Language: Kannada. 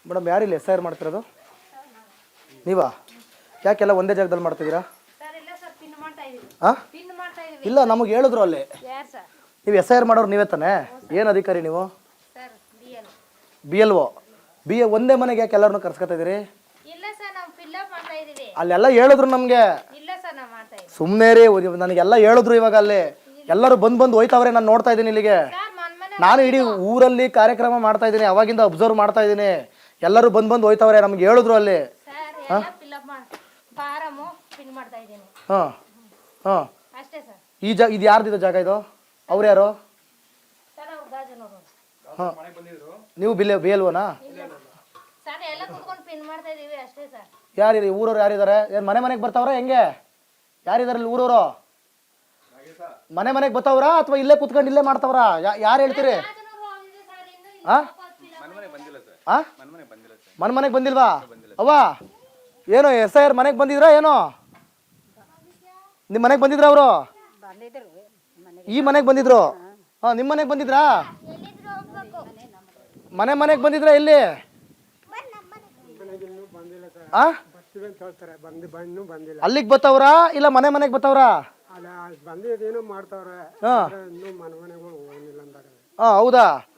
ಮೇಡಮ್ ಯಾರಿಲ್ಲ ಎಸ್ ಐ ಆರ್ ಮಾಡ್ತಿರೋದು ನೀವಾ? ಯಾಕೆಲ್ಲ ಒಂದೇ ಜಾಗದಲ್ಲಿ ಮಾಡ್ತಿದ್ದೀರಾ? ಹಾಂ ಇಲ್ಲ, ನಮಗೆ ಹೇಳಿದ್ರು ಅಲ್ಲಿ ನೀವು ಎಸ್ ಐ ಆರ್ ಮಾಡೋರು ನೀವೇ ತಾನೇ? ಏನು ಅಧಿಕಾರಿ ನೀವು? BLO. ಒಂದೇ ಮನೆಗೆ ಯಾಕೆ ಎಲ್ಲರನ್ನೂ ಕರ್ಸ್ಕೊತಾ ಇದ್ದೀರಿ? ಅಲ್ಲೆಲ್ಲ ಹೇಳಿದ್ರು ನಮಗೆ. ಸುಮ್ಮನೆ ರೀ, ನನಗೆಲ್ಲ ಹೇಳಿದ್ರು. ಇವಾಗ ಅಲ್ಲಿ ಎಲ್ಲರೂ ಬಂದು ಹೋಯ್ತವ್ರೆ. ನಾನು ನೋಡ್ತಾ ಇದ್ದೀನಿ ಇಲ್ಲಿಗೆ. ನಾನು ಇಡೀ ಊರಲ್ಲಿ ಕಾರ್ಯಕ್ರಮ ಮಾಡ್ತಾ ಇದ್ದೀನಿ, ಅವಾಗಿಂದ ಅಬ್ಸರ್ವ್ ಮಾಡ್ತಾ ಇದ್ದೀನಿ. ಎಲ್ಲರೂ ಬಂದು ಹೋಯ್ತವ್ರೆ. ನಮ್ಗೆ ಹೇಳಿದ್ರು ಅಲ್ಲಿ. ಹಾಂ ಹಾಂ ಈ ಇದು ಯಾರ್ದಿದೆ ಜಾಗ? ಇದು ಅವ್ರು ಯಾರು? ಹಾಂ ನೀವು BLOನಾ? ಯಾರಿರಿ ಊರವ್ರು? ಯಾರಿದ್ದಾರೆ? ಏನು ಮನೆಗೆ ಬರ್ತಾವ್ರ? ಹೆಂಗೆ ಯಾರಿದ್ದಾರೆ ಇಲ್ಲಿ ಊರವರು? ಮನೆಗೆ ಬರ್ತಾವ್ರಾ ಅಥವಾ ಇಲ್ಲೇ ಕುತ್ಕೊಂಡು ಇಲ್ಲೇ ಮಾಡ್ತಾವ್ರ? ಯಾರು ಹೇಳ್ತೀರಿ? ಹಾಂ ಮನೆಗೆ ಬಂದಿಲ್ವಾ? ಅವ್ವ ಏನೋ ಎಸ್ ಐ ಆರ್ ಮನೆಗೆ ಬಂದಿದ್ರಾ ಏನೋ? ನಿಮ್ಮ ಮನೆಗೆ ಬಂದಿದ್ರ ಅವರು? ಈ ಮನೆಗೆ ಬಂದಿದ್ರು? ಹಾಂ, ನಿಮ್ಮ ಮನೆಗೆ ಬಂದಿದ್ರಾ? ಮನೆಗೆ ಬಂದಿದ್ರಾ? ಎಲ್ಲಿ? ಅಲ್ಲಿಗೆ ಬತ್ತವ್ರಾ ಇಲ್ಲ ಮನೆಗೆ ಬತ್ತವ್ರಾ? ಹಾಂ ಹೌದಾ?